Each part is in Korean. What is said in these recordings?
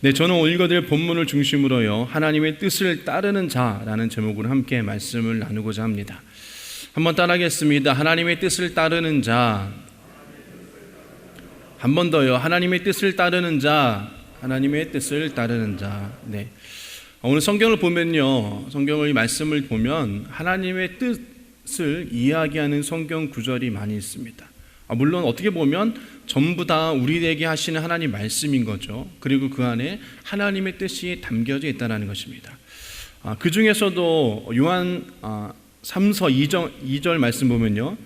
네, 저는 오늘 읽어드릴 본문을 중심으로요, 하나님의 뜻을 따르는 자라는 제목으로 함께 말씀을 나누고자 합니다. 한번 따라하겠습니다. 하나님의 뜻을 따르는 자. 한 번 더요. 하나님의 뜻을 따르는 자. 하나님의 뜻을 따르는 자. 네. 오늘 성경을 보면요, 성경의 말씀을 보면 하나님의 뜻을 이야기하는 성경 구절이 많이 있습니다. 물론 어떻게 보면 전부 다 우리에게 하시는 하나님 말씀인 거죠. 그리고 그 안에 하나님의 뜻이 담겨져 있다는 것입니다. 그 중에서도 요한 3서 2절 말씀 보면요,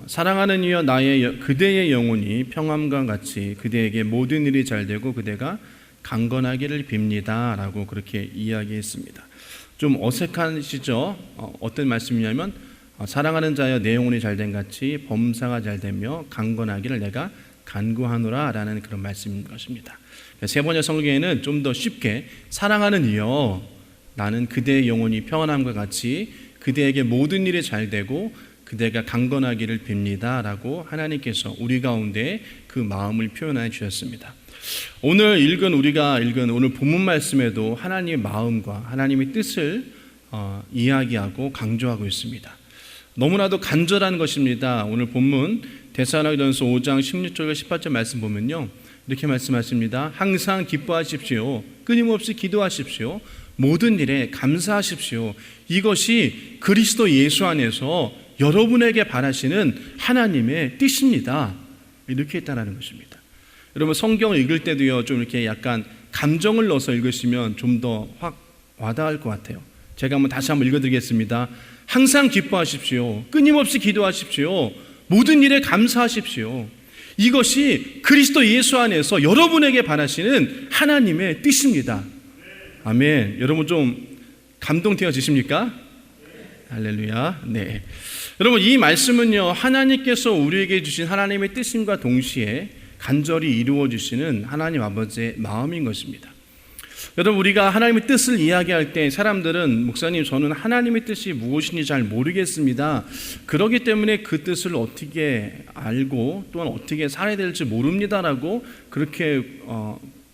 사랑하는 이여 그대의 영혼이 평안과 같이 그대에게 모든 일이 잘되고 그대가 강건하기를 빕니다 라고 그렇게 이야기했습니다. 좀 어색하시죠? 어떤 말씀이냐면 사랑하는 자여 내 영혼이 잘된 같이 범사가 잘되며 강건하기를 내가 간구하노라 라는 그런 말씀인 것입니다. 세 번째 성경에는 좀 더 쉽게 사랑하는 이여 나는 그대의 영혼이 평안함과 같이 그대에게 모든 일이 잘되고 그대가 강건하기를 빕니다 라고 하나님께서 우리 가운데 그 마음을 표현해 주셨습니다. 우리가 읽은 오늘 본문 말씀에도 하나님의 마음과 하나님의 뜻을 이야기하고 강조하고 있습니다. 너무나도 간절한 것입니다. 오늘 본문 데살로니가전서 5장 16절과 18절 말씀 보면요, 이렇게 말씀하십니다. 항상 기뻐하십시오. 끊임없이 기도하십시오. 모든 일에 감사하십시오. 이것이 그리스도 예수 안에서 여러분에게 바라시는 하나님의 뜻입니다. 이렇게 했다는 것입니다. 여러분 성경을 읽을 때도요, 좀 이렇게 약간 감정을 넣어서 읽으시면 좀 더 확 와닿을 것 같아요. 제가 다시 한번 읽어드리겠습니다. 항상 기뻐하십시오. 끊임없이 기도하십시오. 모든 일에 감사하십시오. 이것이 그리스도 예수 안에서 여러분에게 바라시는 하나님의 뜻입니다. 아멘. 여러분 좀 감동되어지십니까? 할렐루야. 네. 여러분 이 말씀은요, 하나님께서 우리에게 주신 하나님의 뜻임과 동시에 간절히 이루어 주시는 하나님 아버지의 마음인 것입니다. 여러분 우리가 하나님의 뜻을 이야기할 때 사람들은 목사님 저는 하나님의 뜻이 무엇인지 잘 모르겠습니다. 그렇기 때문에 그 뜻을 어떻게 알고 또한 어떻게 살아야 될지 모릅니다라고 그렇게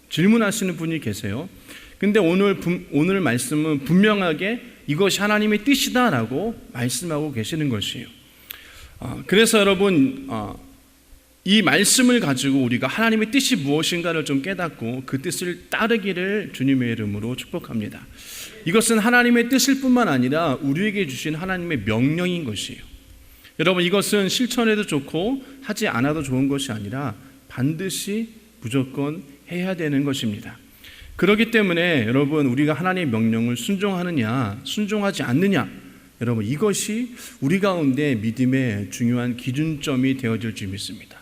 질문하시는 분이 계세요. 근데 오늘 말씀은 분명하게 이것이 하나님의 뜻이다라고 말씀하고 계시는 것이에요. 그래서 여러분 이 말씀을 가지고 우리가 하나님의 뜻이 무엇인가를 좀 깨닫고 그 뜻을 따르기를 주님의 이름으로 축복합니다. 이것은 하나님의 뜻일 뿐만 아니라 우리에게 주신 하나님의 명령인 것이에요. 여러분 이것은 실천해도 좋고 하지 않아도 좋은 것이 아니라 반드시 무조건 해야 되는 것입니다. 그렇기 때문에 여러분 우리가 하나님의 명령을 순종하느냐 순종하지 않느냐, 여러분 이것이 우리 가운데 믿음의 중요한 기준점이 되어질 줄 믿습니다.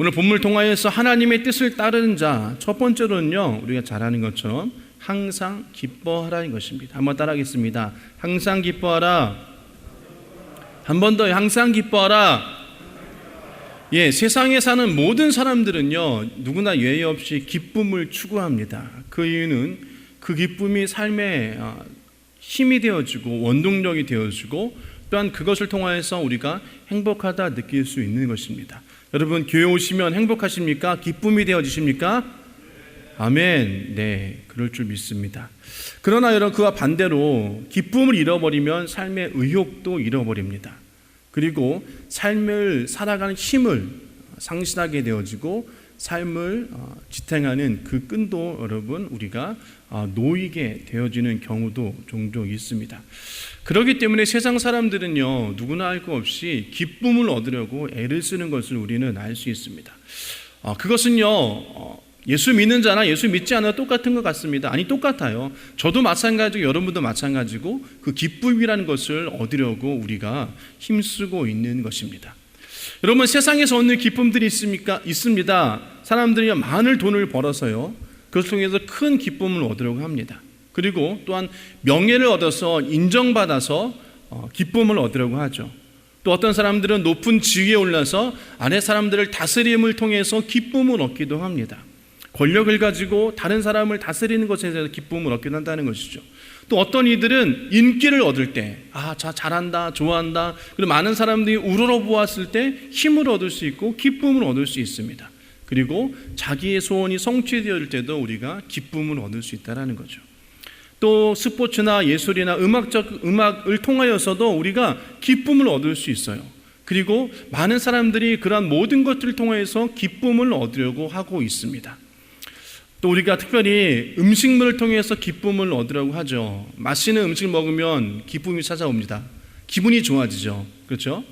오늘 본문을 통하여서 하나님의 뜻을 따르는 자, 첫 번째로는요, 우리가 잘 아는 것처럼 항상 기뻐하라는 것입니다. 한번 따라하겠습니다. 항상 기뻐하라. 한 번 더, 항상 기뻐하라. 예, 세상에 사는 모든 사람들은요, 누구나 예외 없이 기쁨을 추구합니다. 그 이유는 그 기쁨이 삶의 힘이 되어지고 원동력이 되어지고 또한 그것을 통하여서 우리가 행복하다 느낄 수 있는 것입니다. 여러분 교회 오시면 행복하십니까? 기쁨이 되어지십니까? 아멘. 네, 그럴 줄 믿습니다. 그러나 여러분 그와 반대로 기쁨을 잃어버리면 삶의 의욕도 잃어버립니다. 그리고 삶을 살아가는 힘을 상실하게 되어지고 삶을 지탱하는 그 끈도 여러분 우리가 놓이게 되어지는 경우도 종종 있습니다. 그렇기 때문에 세상 사람들은요, 누구나 할 것 없이 기쁨을 얻으려고 애를 쓰는 것을 우리는 알 수 있습니다. 그것은요, 예수 믿는 자나 예수 믿지 않아도 똑같은 것 같습니다. 아니 똑같아요. 저도 마찬가지고 여러분도 마찬가지고 그 기쁨이라는 것을 얻으려고 우리가 힘쓰고 있는 것입니다. 여러분 세상에서 얻는 기쁨들이 있습니다. 사람들이 많은 돈을 벌어서요, 그것을 통해서 큰 기쁨을 얻으려고 합니다. 그리고 또한 명예를 얻어서 인정받아서 기쁨을 얻으려고 하죠. 또 어떤 사람들은 높은 지위에 올라서 아래 사람들을 다스림을 통해서 기쁨을 얻기도 합니다. 권력을 가지고 다른 사람을 다스리는 것에 대해서 기쁨을 얻기도 한다는 것이죠. 또 어떤 이들은 인기를 얻을 때 잘한다, 좋아한다, 그리고 많은 사람들이 우러러보았을 때 힘을 얻을 수 있고 기쁨을 얻을 수 있습니다. 그리고 자기의 소원이 성취되었을 때도 우리가 기쁨을 얻을 수 있다는 거죠. 또 스포츠나 예술이나 음악을 통하여서도 우리가 기쁨을 얻을 수 있어요. 그리고 많은 사람들이 그러한 모든 것들을 통해서 기쁨을 얻으려고 하고 있습니다. 또 우리가 특별히 음식물을 통해서 기쁨을 얻으려고 하죠. 맛있는 음식을 먹으면 기쁨이 찾아옵니다. 기분이 좋아지죠. 그렇죠?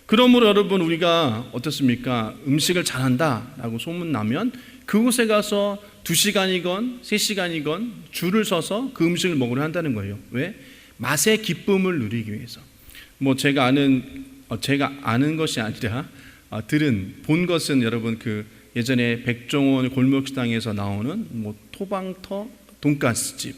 그러므로 여러분, 우리가 어떻습니까? 음식을 잘한다라고 소문나면 그곳에 가서 2시간이건 3시간이건 줄을 서서 그 음식을 먹으려 한다는 거예요. 왜? 맛의 기쁨을 누리기 위해서. 제가 아는 것이 아니라 본 것은 여러분, 그 예전에 백종원 골목식당에서 나오는 토방터 돈가스집,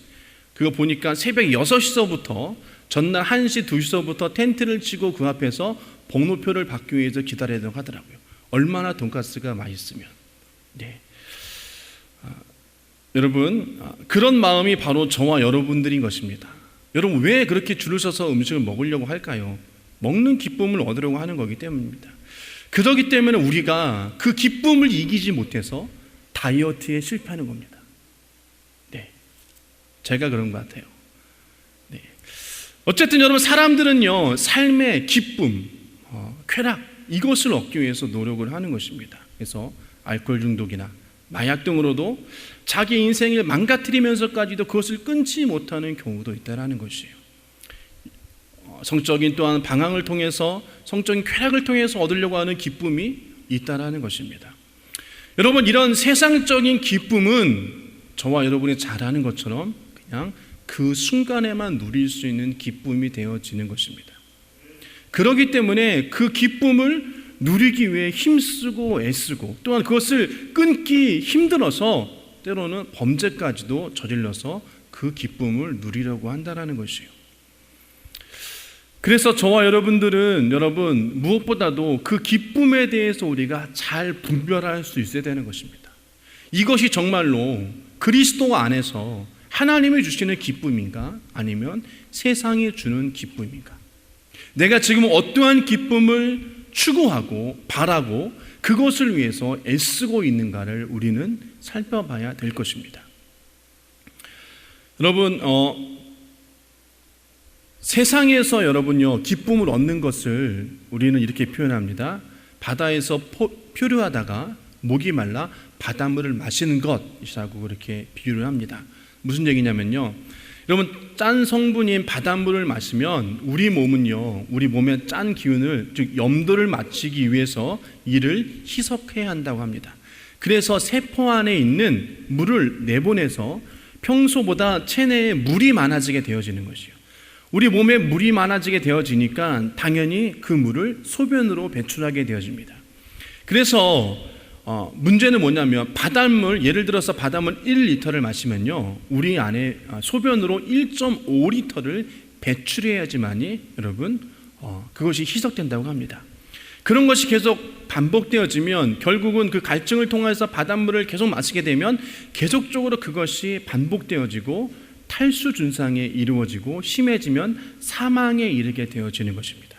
그거 보니까 새벽 6시서부터 전날 1시, 2시서부터 텐트를 치고 그 앞에서 번호표를 받기 위해서 기다려야 된다고 하더라고요. 얼마나 돈가스가 맛있으면. 네. 여러분, 그런 마음이 바로 저와 여러분들인 것입니다. 여러분, 왜 그렇게 줄을 서서 음식을 먹으려고 할까요? 먹는 기쁨을 얻으려고 하는 거기 때문입니다. 그렇기 때문에 우리가 그 기쁨을 이기지 못해서 다이어트에 실패하는 겁니다. 네, 제가 그런 것 같아요. 네. 어쨌든 여러분, 사람들은요, 삶의 기쁨, 쾌락, 이것을 얻기 위해서 노력을 하는 것입니다. 그래서 알코올 중독이나 마약 등으로도 자기 인생을 망가뜨리면서까지도 그것을 끊지 못하는 경우도 있다는 것이에요. 성적인 또한 방황을 통해서, 성적인 쾌락을 통해서 얻으려고 하는 기쁨이 있다는 것입니다. 여러분, 이런 세상적인 기쁨은 저와 여러분이 잘 아는 것처럼 그냥 그 순간에만 누릴 수 있는 기쁨이 되어지는 것입니다. 그렇기 때문에 그 기쁨을 누리기 위해 힘쓰고 애쓰고, 또한 그것을 끊기 힘들어서 때로는 범죄까지도 저질러서 그 기쁨을 누리려고 한다는 것이에요. 그래서 저와 여러분들은 무엇보다도 그 기쁨에 대해서 우리가 잘 분별할 수 있어야 되는 것입니다. 이것이 정말로 그리스도 안에서 하나님이 주시는 기쁨인가, 아니면 세상이 주는 기쁨인가? 내가 지금 어떠한 기쁨을 추구하고 바라고 그것을 위해서 애쓰고 있는가를 우리는 살펴봐야 될 것입니다. 여러분, 세상에서 여러분요, 기쁨을 얻는 것을 우리는 이렇게 표현합니다. 바다에서 표류하다가 목이 말라 바닷물을 마시는 것이라고 그렇게 비유를 합니다. 무슨 얘기냐면요, 여러분, 짠 성분인 바닷물을 마시면 우리 몸의 짠 기운을, 즉 염도를 맞추기 위해서 이를 희석해야 한다고 합니다. 그래서 세포 안에 있는 물을 내보내서 평소보다 체내에 물이 많아지게 되어지는 것이에요. 우리 몸에 물이 많아지게 되어지니까 당연히 그 물을 소변으로 배출하게 되어집니다. 그래서 문제는 뭐냐면, 바닷물, 예를 들어서 바닷물 1리터를 마시면요, 우리 안에 소변으로 1.5리터를 배출해야지만이 여러분 그것이 희석된다고 합니다. 그런 것이 계속 반복되어지면 결국은 그 갈증을 통해서 바닷물을 계속 마시게 되면 계속적으로 그것이 반복되어지고 탈수 증상에 이루어지고 심해지면 사망에 이르게 되어지는 것입니다.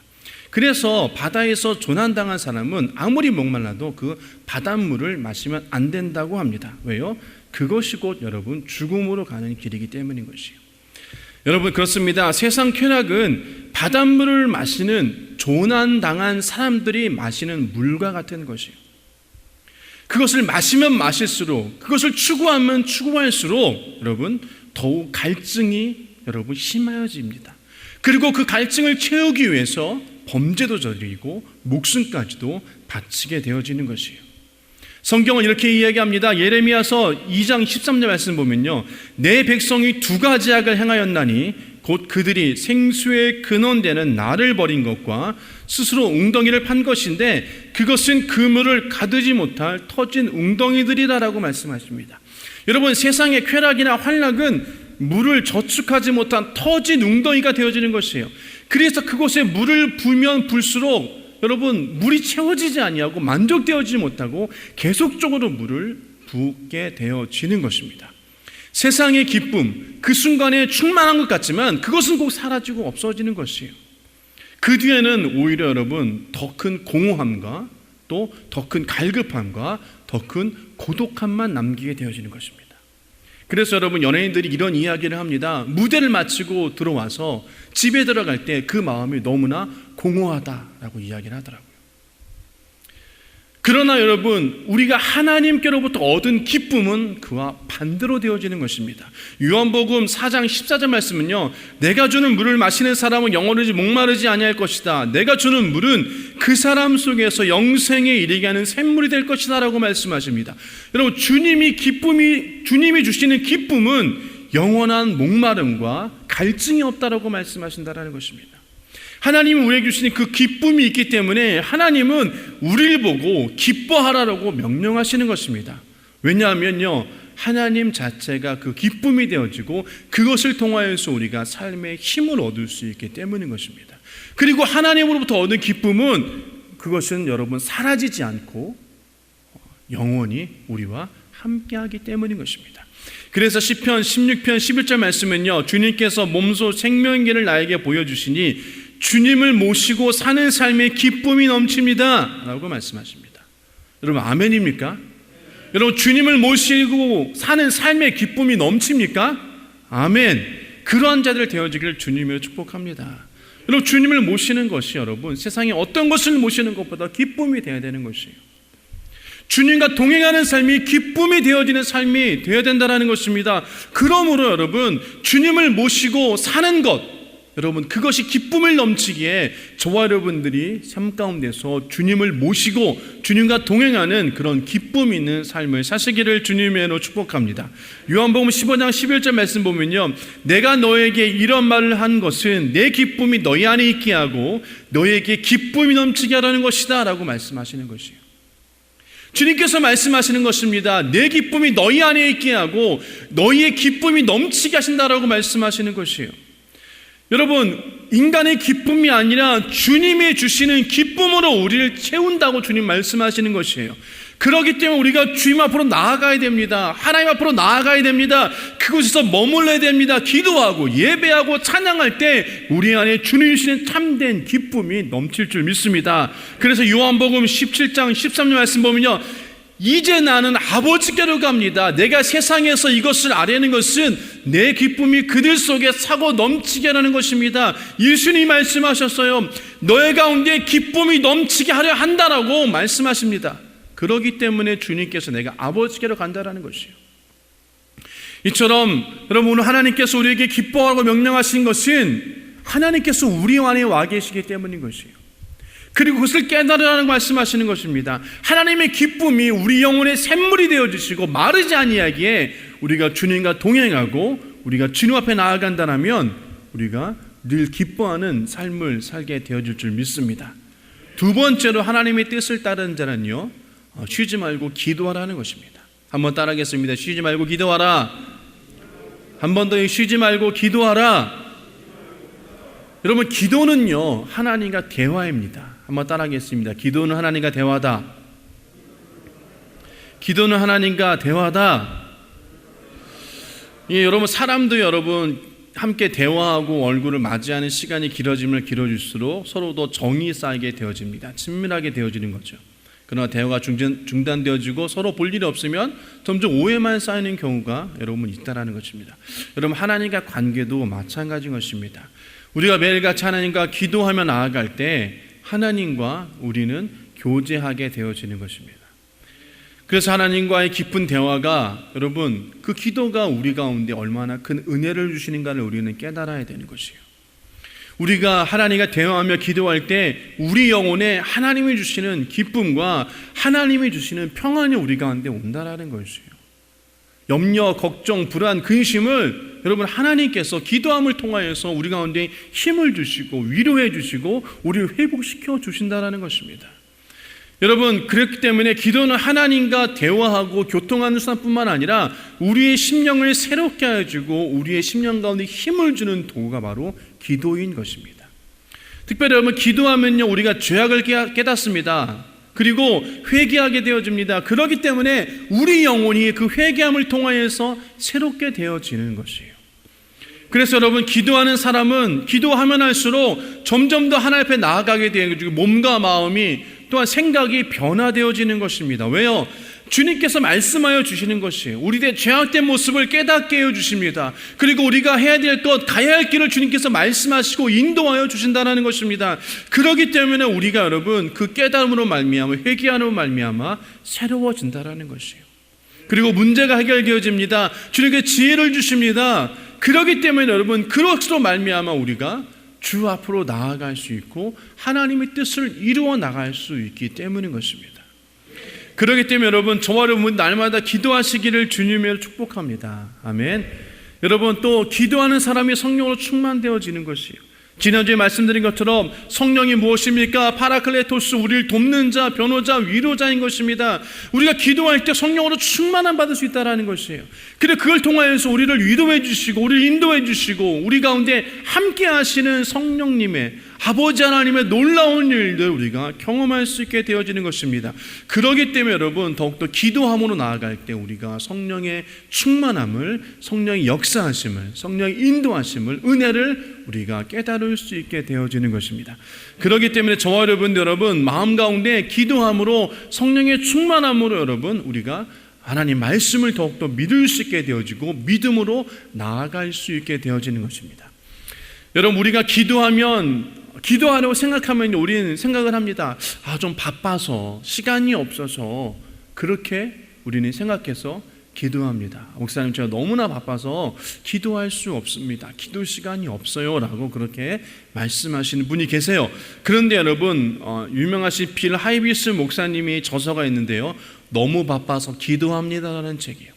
그래서 바다에서 조난당한 사람은 아무리 목말라도 그 바닷물을 마시면 안 된다고 합니다. 왜요? 그것이 곧 여러분 죽음으로 가는 길이기 때문인 것이에요. 여러분, 그렇습니다. 세상 쾌락은 바닷물을 마시는 조난당한 사람들이 마시는 물과 같은 것이에요. 그것을 마시면 마실수록, 그것을 추구하면 추구할수록 여러분 더욱 갈증이 여러분 심해집니다. 그리고 그 갈증을 채우기 위해서 범죄도 저지르고 목숨까지도 바치게 되어지는 것이에요. 성경은 이렇게 이야기합니다. 예레미야서 2장 13절 말씀 보면요, 내 백성이 2가지 악을 행하였나니 곧 그들이 생수의 근원되는 나를 버린 것과 스스로 웅덩이를 판 것인데 그것은 그물을 가두지 못할 터진 웅덩이들이라라고 말씀하십니다. 여러분, 세상의 쾌락이나 환락은 물을 저축하지 못한 터진 웅덩이가 되어지는 것이에요. 그래서 그곳에 물을 부으면 부을수록 여러분 물이 채워지지 아니하고 만족되어지지 못하고 계속적으로 물을 붓게 되어지는 것입니다. 세상의 기쁨, 그 순간에 충만한 것 같지만 그것은 꼭 사라지고 없어지는 것이에요. 그 뒤에는 오히려 여러분 더 큰 공허함과 또 더 큰 갈급함과 더 큰 고독함만 남기게 되어지는 것입니다. 그래서 여러분, 연예인들이 이런 이야기를 합니다. 무대를 마치고 들어와서 집에 들어갈 때 그 마음이 너무나 공허하다라고 이야기를 하더라고요. 그러나 여러분, 우리가 하나님께로부터 얻은 기쁨은 그와 반대로 되어지는 것입니다. 요한복음 4장 14절 말씀은요, 내가 주는 물을 마시는 사람은 영원히 목마르지 아니할 것이다. 내가 주는 물은 그 사람 속에서 영생에 이르게 하는 샘물이 될 것이다 라고 말씀하십니다. 여러분, 주님이 주시는 기쁨은 영원한 목마름과 갈증이 없다라고 말씀하신다라는 것입니다. 하나님이 우리에게 주시는 그 기쁨이 있기 때문에 하나님은 우리를 보고 기뻐하라고 명령하시는 것입니다. 왜냐하면요, 하나님 자체가 그 기쁨이 되어지고 그것을 통하여서 우리가 삶의 힘을 얻을 수 있기 때문인 것입니다. 그리고 하나님으로부터 얻은 기쁨은 그것은 여러분 사라지지 않고 영원히 우리와 함께하기 때문인 것입니다. 그래서 시편 16편 11절 말씀은요, 주님께서 몸소 생명기를 나에게 보여주시니 주님을 모시고 사는 삶의 기쁨이 넘칩니다 라고 말씀하십니다. 여러분, 아멘입니까? 여러분, 주님을 모시고 사는 삶의 기쁨이 넘칩니까? 아멘. 그러한 자들 되어지기를 주님으로 축복합니다. 여러분, 주님을 모시는 것이 여러분 세상에 어떤 것을 모시는 것보다 기쁨이 되어야 되는 것이에요. 주님과 동행하는 삶이 기쁨이 되어지는 삶이 되어야 된다는 것입니다. 그러므로 여러분, 주님을 모시고 사는 것, 여러분, 그것이 기쁨을 넘치기에 저와 여러분들이 삶 가운데서 주님을 모시고 주님과 동행하는 그런 기쁨 있는 삶을 사시기를 주님으로 축복합니다. 요한복음 15장 11절 말씀 보면요, 내가 너에게 이런 말을 한 것은 내 기쁨이 너희 안에 있게 하고 너에게 기쁨이 넘치게 하라는 것이다 라고 말씀하시는 것이에요. 주님께서 말씀하시는 것입니다. 내 기쁨이 너희 안에 있게 하고 너희의 기쁨이 넘치게 하신다라고 말씀하시는 것이에요. 여러분, 인간의 기쁨이 아니라 주님이 주시는 기쁨으로 우리를 채운다고 주님 말씀하시는 것이에요. 그렇기 때문에 우리가 주님 앞으로 나아가야 됩니다. 하나님 앞으로 나아가야 됩니다. 그곳에서 머물러야 됩니다. 기도하고 예배하고 찬양할 때 우리 안에 주님이 주시는 참된 기쁨이 넘칠 줄 믿습니다. 그래서 요한복음 17장 13절 말씀 보면요, 이제 나는 아버지께로 갑니다. 내가 세상에서 이것을 아뢰는 것은 내 기쁨이 그들 속에 차고 넘치게 하라는 것입니다. 예수님이 말씀하셨어요. 너의 가운데 기쁨이 넘치게 하려 한다라고 말씀하십니다. 그렇기 때문에 주님께서 내가 아버지께로 간다라는 것이에요. 이처럼 여러분, 오늘 하나님께서 우리에게 기뻐하라고 명령하신 것은 하나님께서 우리 안에 와 계시기 때문인 것이에요. 그리고 그것을 깨달으라는 말씀하시는 것입니다. 하나님의 기쁨이 우리 영혼의 샘물이 되어주시고 마르지 아니하기에 우리가 주님과 동행하고 우리가 주님 앞에 나아간다면 우리가 늘 기뻐하는 삶을 살게 되어줄 줄 믿습니다. 두 번째로 하나님의 뜻을 따르는 자는요, 쉬지 말고 기도하라는 것입니다. 한번 따라하겠습니다. 쉬지 말고 기도하라. 한 번 더, 쉬지 말고 기도하라. 여러분, 기도는요 하나님과 대화입니다. 한번 따라하겠습니다. 기도는 하나님과 대화다. 기도는 하나님과 대화다. 예, 여러분, 사람도 여러분 함께 대화하고 얼굴을 맞이하는 시간이 길어지면 길어질수록 서로 더 정이 쌓이게 되어집니다. 친밀하게 되어지는 거죠. 그러나 대화가 중단되어지고 서로 볼 일이 없으면 점점 오해만 쌓이는 경우가 여러분 있다라는 것입니다. 여러분, 하나님과 관계도 마찬가지인 것입니다. 우리가 매일같이 하나님과 기도하며 나아갈 때 하나님과 우리는 교제하게 되어지는 것입니다. 그래서 하나님과의 깊은 대화가 여러분, 그 기도가 우리 가운데 얼마나 큰 은혜를 주시는가를 우리는 깨달아야 되는 것이에요. 우리가 하나님과 대화하며 기도할 때 우리 영혼에 하나님이 주시는 기쁨과 하나님이 주시는 평안이 우리 가운데 온다라는 것이에요. 염려, 걱정, 불안, 근심을 여러분 하나님께서 기도함을 통하여서 우리 가운데 힘을 주시고 위로해 주시고 우리를 회복시켜 주신다라는 것입니다. 여러분, 그렇기 때문에 기도는 하나님과 대화하고 교통하는 수단뿐만 아니라 우리의 심령을 새롭게 해주고 우리의 심령 가운데 힘을 주는 도구가 바로 기도인 것입니다. 특별히 여러분, 기도하면요 우리가 죄악을 깨닫습니다. 그리고 회개하게 되어집니다. 그렇기 때문에 우리 영혼이 그 회개함을 통하여서 새롭게 되어지는 것이에요. 그래서 여러분, 기도하는 사람은 기도하면 할수록 점점 더 하나님 앞에 나아가게 되어지고 몸과 마음이 또한 생각이 변화되어지는 것입니다. 왜요? 주님께서 말씀하여 주시는 것이에요. 우리의 죄악된 모습을 깨닫게 해주십니다. 그리고 우리가 해야 될 것, 가야 할 길을 주님께서 말씀하시고 인도하여 주신다는 것입니다. 그렇기 때문에 우리가 여러분 그 깨달음으로 말미암아, 회개함으로 말미암아 새로워진다는 것이에요. 그리고 문제가 해결되어집니다. 주님께 지혜를 주십니다. 그렇기 때문에 여러분 그것으로 말미암아 우리가 주 앞으로 나아갈 수 있고 하나님의 뜻을 이루어 나갈 수 있기 때문인 것입니다. 그렇기 때문에 여러분 저와 여러분 날마다 기도하시기를 주님으로 축복합니다. 아멘. 여러분 또 기도하는 사람이 성령으로 충만되어지는 것이에요. 지난주에 말씀드린 것처럼 성령이 무엇입니까? 파라클레토스, 우리를 돕는 자, 변호자, 위로자인 것입니다. 우리가 기도할 때 성령으로 충만함 받을 수 있다는 것이에요. 그래서 그걸 통하여서 우리를 위로해 주시고 우리를 인도해 주시고 우리 가운데 함께 하시는 성령님의 아버지 하나님의 놀라운 일들 우리가 경험할 수 있게 되어지는 것입니다. 그렇기 때문에 여러분 더욱더 기도함으로 나아갈 때 우리가 성령의 충만함을, 성령의 역사하심을, 성령의 인도하심을, 은혜를 우리가 깨달을 수 있게 되어지는 것입니다. 그렇기 때문에 저와 여러분 마음 가운데 기도함으로 성령의 충만함으로 여러분 우리가 하나님 말씀을 더욱더 믿을 수 있게 되어지고 믿음으로 나아갈 수 있게 되어지는 것입니다. 여러분 우리가 기도하려고 생각하면 우리는 생각을 합니다. 좀 바빠서 시간이 없어서 그렇게 우리는 생각해서 기도합니다. 목사님 제가 너무나 바빠서 기도할 수 없습니다. 기도 시간이 없어요 라고 그렇게 말씀하시는 분이 계세요. 그런데 여러분 유명하신 빌 하이비스 목사님이 저서가 있는데요. 너무 바빠서 기도합니다라는 책이에요.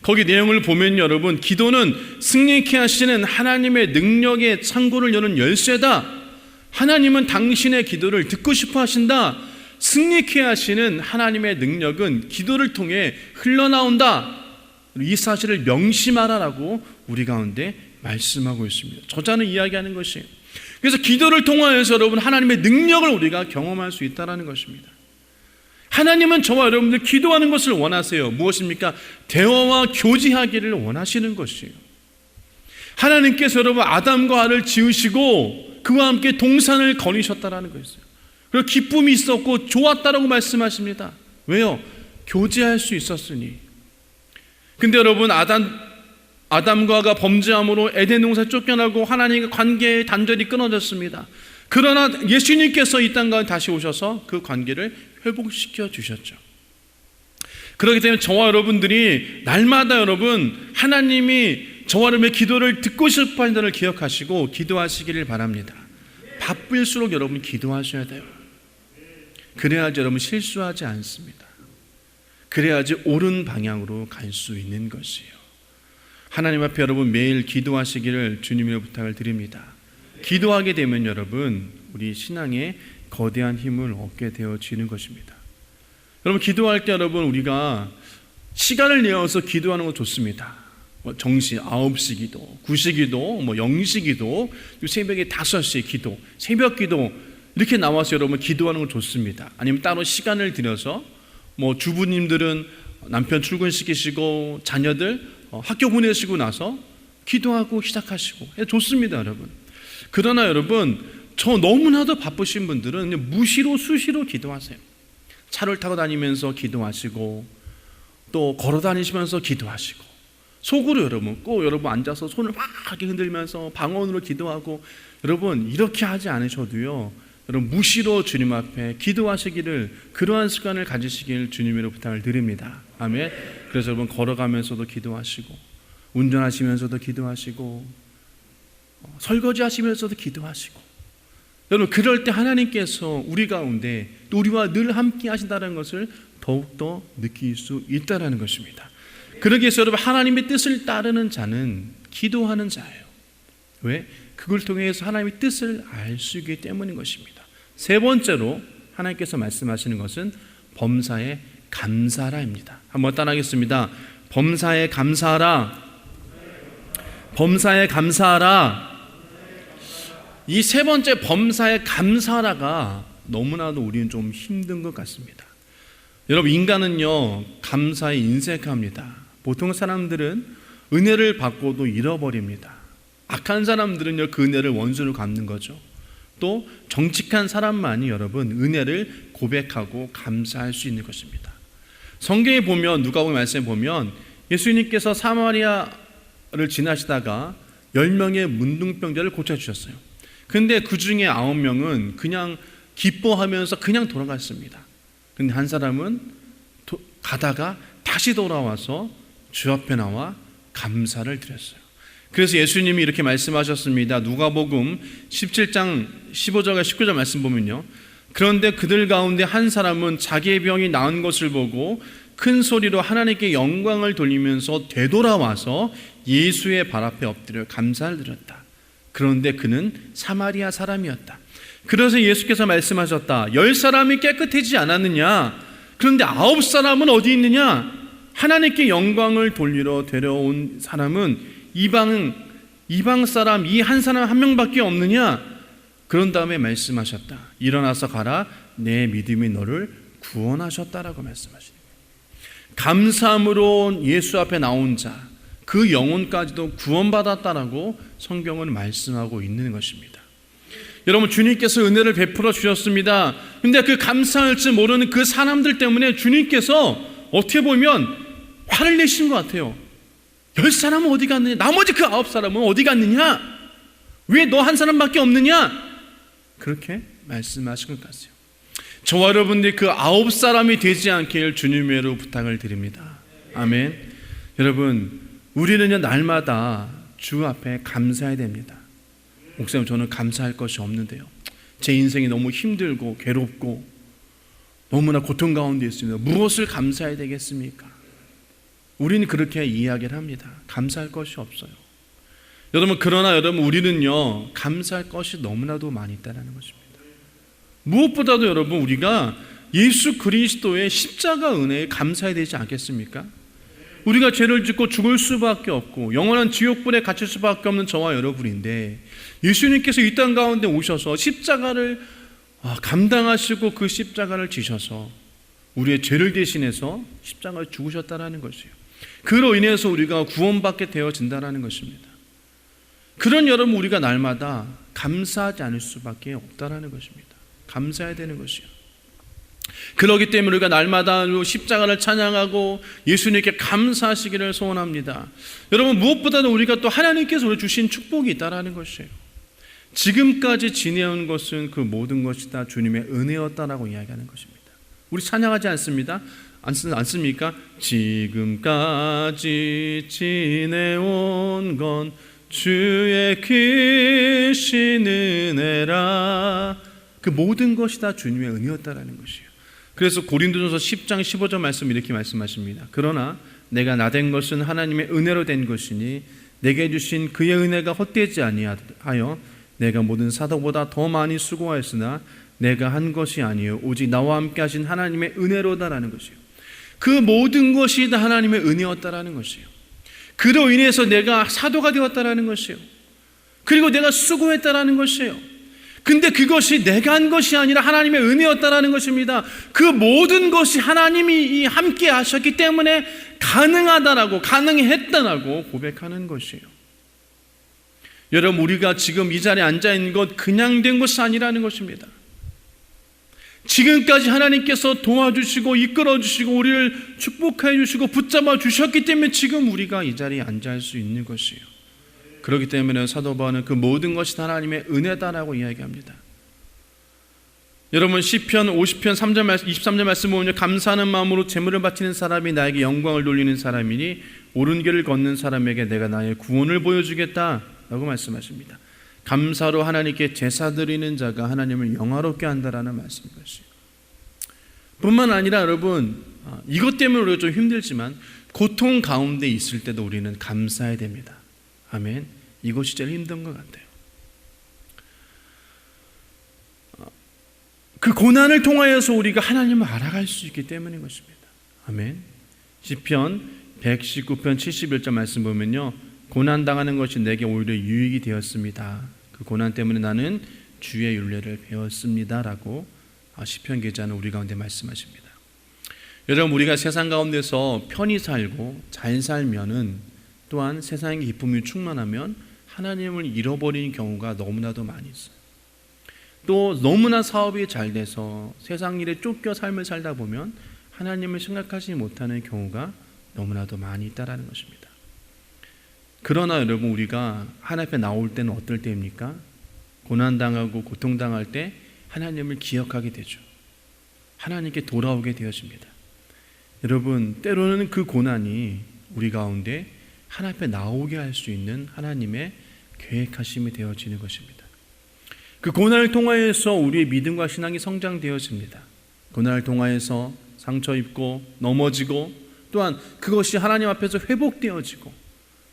거기 내용을 보면 여러분 기도는 승리케 하시는 하나님의 능력의 창고를 여는 열쇠다. 하나님은 당신의 기도를 듣고 싶어 하신다. 승리케 하시는 하나님의 능력은 기도를 통해 흘러나온다. 이 사실을 명심하라라고 우리 가운데 말씀하고 있습니다. 저자는 이야기하는 것이에요. 그래서 기도를 통하여서 여러분 하나님의 능력을 우리가 경험할 수 있다는 것입니다. 하나님은 저와 여러분들 기도하는 것을 원하세요. 무엇입니까? 대화와 교제하기를 원하시는 것이에요. 하나님께서 여러분 아담과 하와를 지으시고 그와 함께 동산을 거니셨다라는 거였어요. 그리고 기쁨이 있었고 좋았다라고 말씀하십니다. 왜요? 교제할 수 있었으니. 근데 여러분 아담과 하와가 범죄함으로 에덴 동산 쫓겨나고 하나님과 관계의 단절이 끊어졌습니다. 그러나 예수님께서 이 땅 가운데 다시 오셔서 그 관계를 회복시켜 주셨죠. 그렇기 때문에 저와 여러분들이 날마다 여러분 하나님이 저와 여러분의 기도를 듣고 싶어 하신다는 기억하시고 기도하시기를 바랍니다. 바쁠수록 여러분 기도하셔야 돼요. 그래야지 여러분 실수하지 않습니다. 그래야지 옳은 방향으로 갈 수 있는 것이에요. 하나님 앞에 여러분 매일 기도하시기를 주님으로 부탁을 드립니다. 기도하게 되면 여러분 우리 신앙에 거대한 힘을 얻게 되어지는 것입니다. 여러분 기도할 때 여러분 우리가 시간을 내어서 기도하는 거 좋습니다. 정시 9시 기도, 9시 기도, 0시 기도, 새벽에 5시 기도, 새벽 기도 이렇게 나와서 여러분 기도하는 거 좋습니다. 아니면 따로 시간을 들여서 주부님들은 남편 출근시키시고 자녀들 학교 보내시고 나서 기도하고 시작하시고 좋습니다 여러분. 그러나 여러분 저 너무나도 바쁘신 분들은 그냥 무시로 수시로 기도하세요. 차를 타고 다니면서 기도하시고 또 걸어 다니시면서 기도하시고 속으로 여러분 꼭 여러분 앉아서 손을 확 흔들면서 방언으로 기도하고 여러분 이렇게 하지 않으셔도요 여러분 무시로 주님 앞에 기도하시기를 그러한 습관을 가지시길 주님으로 부탁을 드립니다. 아멘. 그래서 여러분 걸어가면서도 기도하시고 운전하시면서도 기도하시고 설거지 하시면서도 기도하시고 여러분 그럴 때 하나님께서 우리 가운데 또 우리와 늘 함께 하신다는 것을 더욱더 느낄 수 있다는 것입니다. 그러기 위해서 여러분 하나님의 뜻을 따르는 자는 기도하는 자예요. 왜? 그걸 통해서 하나님의 뜻을 알 수 있기 때문인 것입니다. 세 번째로 하나님께서 말씀하시는 것은 범사에 감사하라입니다. 한번 따라하겠습니다. 범사에 감사하라. 범사에 감사하라. 이 세 번째 범사에 감사하라가 너무나도 우리는 좀 힘든 것 같습니다. 여러분 인간은요 감사에 인색합니다. 보통 사람들은 은혜를 받고도 잃어버립니다. 악한 사람들은요 그 은혜를 원수로 갚는 거죠. 또 정직한 사람만이 여러분 은혜를 고백하고 감사할 수 있는 것입니다. 성경에 보면 누가복음 말씀에 보면 예수님께서 사마리아를 지나시다가 10명의 문둥병자를 고쳐주셨어요. 근데 그 중에 9명은 그냥 기뻐하면서 그냥 돌아갔습니다. 근데 한 사람은 가다가 다시 돌아와서 주 앞에 나와 감사를 드렸어요. 그래서 예수님이 이렇게 말씀하셨습니다. 누가복음 17장 15절과 19절 말씀 보면요, 그런데 그들 가운데 한 사람은 자기의 병이 나은 것을 보고 큰 소리로 하나님께 영광을 돌리면서 되돌아와서 예수의 발 앞에 엎드려 감사를 드렸다. 그런데 그는 사마리아 사람이었다. 그래서 예수께서 말씀하셨다. 10사람이 깨끗해지지 않았느냐? 그런데 9사람은 어디 있느냐? 하나님께 영광을 돌리러 데려온 사람은 이방 사람 이 한 사람 한 명밖에 없느냐? 그런 다음에 말씀하셨다. 일어나서 가라. 내 믿음이 너를 구원하셨다라고 말씀하시는 거예요. 감사함으로 예수 앞에 나온 자, 그 영혼까지도 구원받았다라고 성경은 말씀하고 있는 것입니다. 여러분, 주님께서 은혜를 베풀어 주셨습니다. 근데 그 감사할 줄 모르는 그 사람들 때문에 주님께서 어떻게 보면 화를 내신 것 같아요. 10사람은 어디 갔느냐? 나머지 그 9사람은 어디 갔느냐? 왜 너 한 사람밖에 없느냐? 그렇게 말씀하신 것 같아요. 저와 여러분들이 그 9사람이 되지 않길 주님으로 부탁을 드립니다. 아멘. 여러분, 우리는요 날마다 주 앞에 감사해야 됩니다. 목사님, 저는 감사할 것이 없는데요, 제 인생이 너무 힘들고 괴롭고 너무나 고통 가운데 있습니다. 무엇을 감사해야 되겠습니까? 우리는 그렇게 이야기를 합니다. 감사할 것이 없어요. 여러분, 그러나 여러분, 우리는요 감사할 것이 너무나도 많이 있다는 것입니다. 무엇보다도 여러분, 우리가 예수 그리스도의 십자가 은혜에 감사해야 되지 않겠습니까? 우리가 죄를 짓고 죽을 수밖에 없고 영원한 지옥불에 갇힐 수밖에 없는 저와 여러분인데, 예수님께서 이 땅 가운데 오셔서 십자가를 감당하시고 그 십자가를 지셔서 우리의 죄를 대신해서 십자가를 죽으셨다라는 것이에요. 그로 인해서 우리가 구원받게 되어진다라는 것입니다. 그런 여러분, 우리가 날마다 감사하지 않을 수밖에 없다라는 것입니다. 감사해야 되는 것이요. 그렇기 때문에 우리가 날마다 십자가를 찬양하고 예수님께 감사하시기를 소원합니다. 여러분, 무엇보다도 우리가 또 하나님께서 우리 주신 축복이 있다라는 것이에요. 지금까지 지내온 것은 그 모든 것이 다 주님의 은혜였다라고 이야기하는 것입니다. 우리 찬양하지 않습니다. 않습니까? 지금까지 지내온 건 주의 크신 은혜라. 그 모든 것이 다 주님의 은혜였다라는 것이에요. 그래서 고린도전서 10장 15절 말씀 이렇게 말씀하십니다. 그러나 내가 나된 것은 하나님의 은혜로 된 것이니 내게 주신 그의 은혜가 헛되지 아니하여 내가 모든 사도보다 더 많이 수고하였으나 내가 한 것이 아니요 오직 나와 함께 하신 하나님의 은혜로다라는 것이에요. 그 모든 것이 다 하나님의 은혜였다라는 것이에요. 그로 인해서 내가 사도가 되었다라는 것이에요. 그리고 내가 수고했다라는 것이에요. 근데 그것이 내가 한 것이 아니라 하나님의 은혜였다라는 것입니다. 그 모든 것이 하나님이 함께 하셨기 때문에 가능했다라고 고백하는 것이에요. 여러분, 우리가 지금 이 자리에 앉아있는 것 그냥 된 것이 아니라는 것입니다. 지금까지 하나님께서 도와주시고 이끌어주시고 우리를 축복해 주시고 붙잡아 주셨기 때문에 지금 우리가 이 자리에 앉아있을 수 있는 것이에요. 그렇기 때문에 사도 바울은 그 모든 것이 하나님의 은혜다라고 이야기합니다. 여러분, 시편 50편 23절 말씀 보면 감사하는 마음으로 제물을 바치는 사람이 나에게 영광을 돌리는 사람이니 옳은 길을 걷는 사람에게 내가 나의 구원을 보여주겠다라고 말씀하십니다. 감사로 하나님께 제사 드리는 자가 하나님을 영화롭게 한다라는 말씀인 것이에요. 뿐만 아니라 여러분, 이것 때문에 우리가 좀 힘들지만 고통 가운데 있을 때도 우리는 감사해야 됩니다. 아멘. 이것이 제일 힘든 것 같아요. 그 고난을 통하여서 우리가 하나님을 알아갈 수 있기 때문인 것입니다. 아멘. 시편 119편 71절 말씀 보면요, 고난당하는 것이 내게 오히려 유익이 되었습니다. 그 고난 때문에 나는 주의 율례를 배웠습니다 라고 시편 기자는 우리 가운데 말씀하십니다. 여러분, 우리가 세상 가운데서 편히 살고 잘 살면은 또한 세상의 기쁨이 충만하면 하나님을 잃어버리는 경우가 너무나도 많이 있어요. 또 너무나 사업이 잘 돼서 세상 일에 쫓겨 삶을 살다 보면 하나님을 생각하지 못하는 경우가 너무나도 많이 있다라는 것입니다. 그러나 여러분, 우리가 하나님 앞에 나올 때는 어떨 때입니까? 고난당하고 고통당할 때 하나님을 기억하게 되죠. 하나님께 돌아오게 되어집니다. 여러분, 때로는 그 고난이 우리 가운데 하나님 앞에 나오게 할 수 있는 하나님의 계획하심이 되어지는 것입니다. 그 고난을 통하여서 우리의 믿음과 신앙이 성장되어집니다. 고난을 통하여서 상처 입고 넘어지고, 또한 그것이 하나님 앞에서 회복되어지고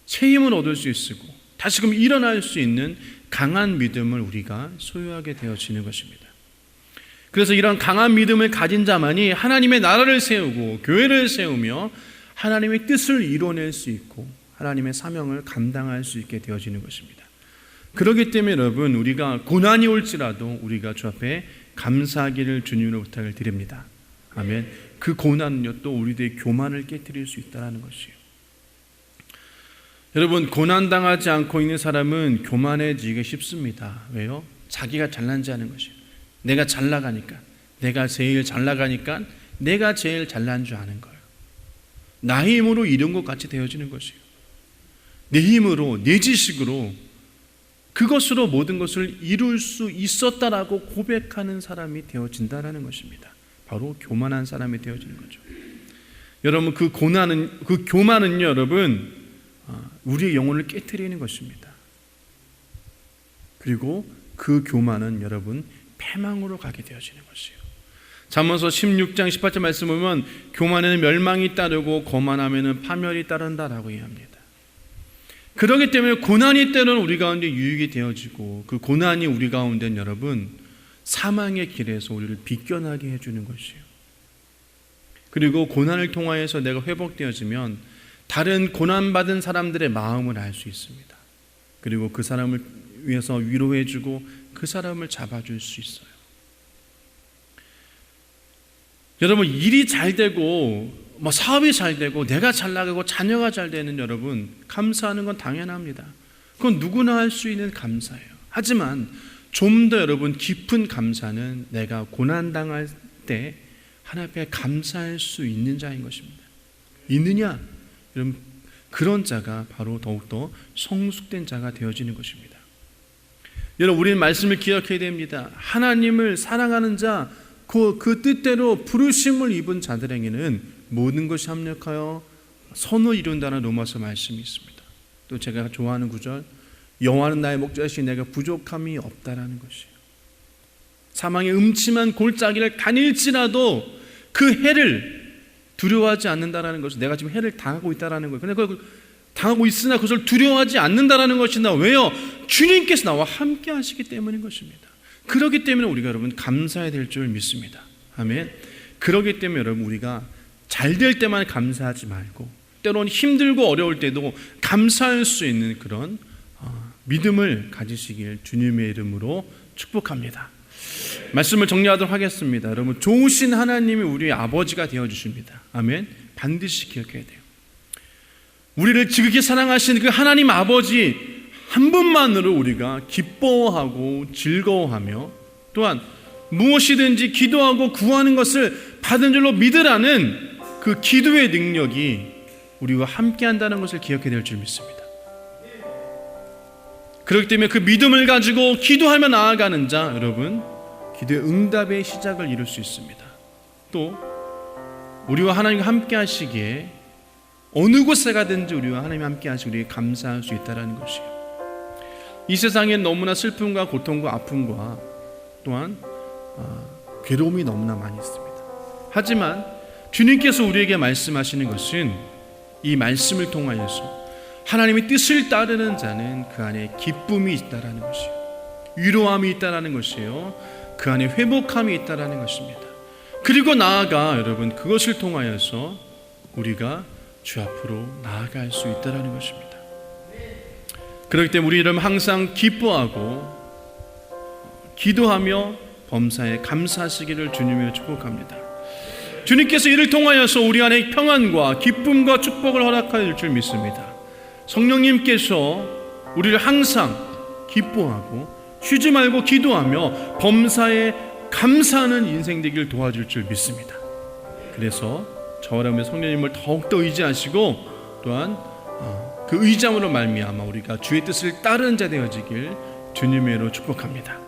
새 힘을 얻을 수 있고 다시금 일어날 수 있는 강한 믿음을 우리가 소유하게 되어지는 것입니다. 그래서 이런 강한 믿음을 가진 자만이 하나님의 나라를 세우고 교회를 세우며 하나님의 뜻을 이뤄낼 수 있고 하나님의 사명을 감당할 수 있게 되어지는 것입니다. 그렇기 때문에 여러분, 우리가 고난이 올지라도 우리가 주 앞에 감사하기를 주님으로 부탁을 드립니다. 아멘. 그 고난은요, 또 우리들의 교만을 깨뜨릴 수 있다는 것이에요. 여러분, 고난당하지 않고 있는 사람은 교만해지기가 쉽습니다. 왜요? 자기가 잘난지 하는 것이에요. 내가 잘 나가니까, 내가 제일 잘 나가니까 내가 제일 잘난 줄 아는 거예요. 나의 힘으로 이룬 것 같이 되어지는 것이에요. 내 힘으로, 내 지식으로 그것으로 모든 것을 이룰 수 있었다라고 고백하는 사람이 되어진다라는 것입니다. 바로 교만한 사람이 되어지는 거죠. 여러분, 그 교만은요, 여러분, 우리의 영혼을 깨트리는 것입니다. 그리고 그 교만은 여러분 패망으로 가게 되어지는 것이에요. 잠언서 16장 18절 말씀 보면 교만에는 멸망이 따르고 거만함에는 파멸이 따른다라고 이해합니다. 그렇기 때문에 고난이 때로는 우리 가운데 유익이 되어지고 그 고난이 우리 가운데는 여러분 사망의 길에서 우리를 비껴나게 해주는 것이에요. 그리고 고난을 통하여서 내가 회복되어지면 다른 고난받은 사람들의 마음을 알 수 있습니다. 그리고 그 사람을 위해서 위로해주고 그 사람을 잡아줄 수 있어요. 여러분, 일이 잘 되고 사업이 잘 되고 내가 잘 나가고 자녀가 잘 되는 여러분, 감사하는 건 당연합니다. 그건 누구나 할 수 있는 감사예요. 하지만 좀 더 여러분 깊은 감사는 내가 고난당할 때 하나님 앞에 감사할 수 있는 자인 것입니다. 있느냐? 여러분, 그런 자가 바로 더욱더 성숙된 자가 되어지는 것입니다. 여러분, 우리는 말씀을 기억해야 됩니다. 하나님을 사랑하는 자, 그 뜻대로 부르심을 입은 자들에게는 모든 것이 합력하여 선을 이룬다는 로마서 말씀이 있습니다. 또 제가 좋아하는 구절, 여호와는 나의 목자이시니 내가 부족함이 없다라는 것이에요. 사망의 음침한 골짜기를 다닐지라도 그 해를 두려워하지 않는다라는 것은 내가 지금 해를 당하고 있다라는 거예요. 근데 그걸 당하고 있으나 그것을 두려워하지 않는다라는 것이나 왜요? 주님께서 나와 함께 하시기 때문인 것입니다. 그렇기 때문에 우리가 여러분 감사해야 될 줄 믿습니다. 아멘. 그렇기 때문에 여러분 우리가 잘 될 때만 감사하지 말고 때로는 힘들고 어려울 때도 감사할 수 있는 그런 믿음을 가지시길 주님의 이름으로 축복합니다. 말씀을 정리하도록 하겠습니다. 여러분, 좋으신 하나님이 우리의 아버지가 되어주십니다. 아멘. 반드시 기억해야 돼요. 우리를 지극히 사랑하신 그 하나님 아버지 한 분만으로 우리가 기뻐하고 즐거워하며 또한 무엇이든지 기도하고 구하는 것을 받은 줄로 믿으라는 그 기도의 능력이 우리와 함께 한다는 것을 기억해야 될 줄 믿습니다. 그렇기 때문에 그 믿음을 가지고 기도하며 나아가는 자, 여러분, 기도의 응답의 시작을 이룰 수 있습니다. 또 우리와 하나님과 함께 하시기에 어느 곳에 가든지 우리와 하나님 함께 하시고 우리에게 감사할 수 있다는 것이에요. 이 세상엔 너무나 슬픔과 고통과 아픔과 또한 괴로움이 너무나 많이 있습니다. 하지만 주님께서 우리에게 말씀하시는 것은 이 말씀을 통하여서 하나님의 뜻을 따르는 자는 그 안에 기쁨이 있다라는 것이에요. 위로함이 있다라는 것이에요. 그 안에 회복함이 있다라는 것입니다. 그리고 나아가 여러분 그것을 통하여서 우리가 주 앞으로 나아갈 수 있다라는 것입니다. 그렇기 때문에 우리는 항상 기뻐하고 기도하며 범사에 감사하시기를 주님으로 축복합니다. 주님께서 이를 통하여서 우리 안에 평안과 기쁨과 축복을 허락하실 줄 믿습니다. 성령님께서 우리를 항상 기뻐하고 쉬지 말고 기도하며 범사에 감사하는 인생 되길 도와줄 줄 믿습니다. 그래서 저와 여러분의 성령님을 더욱더 의지하시고 또한 그 의장으로 말미암아 우리가 주의 뜻을 따르는 자 되어지길 주님의 이름으로 축복합니다.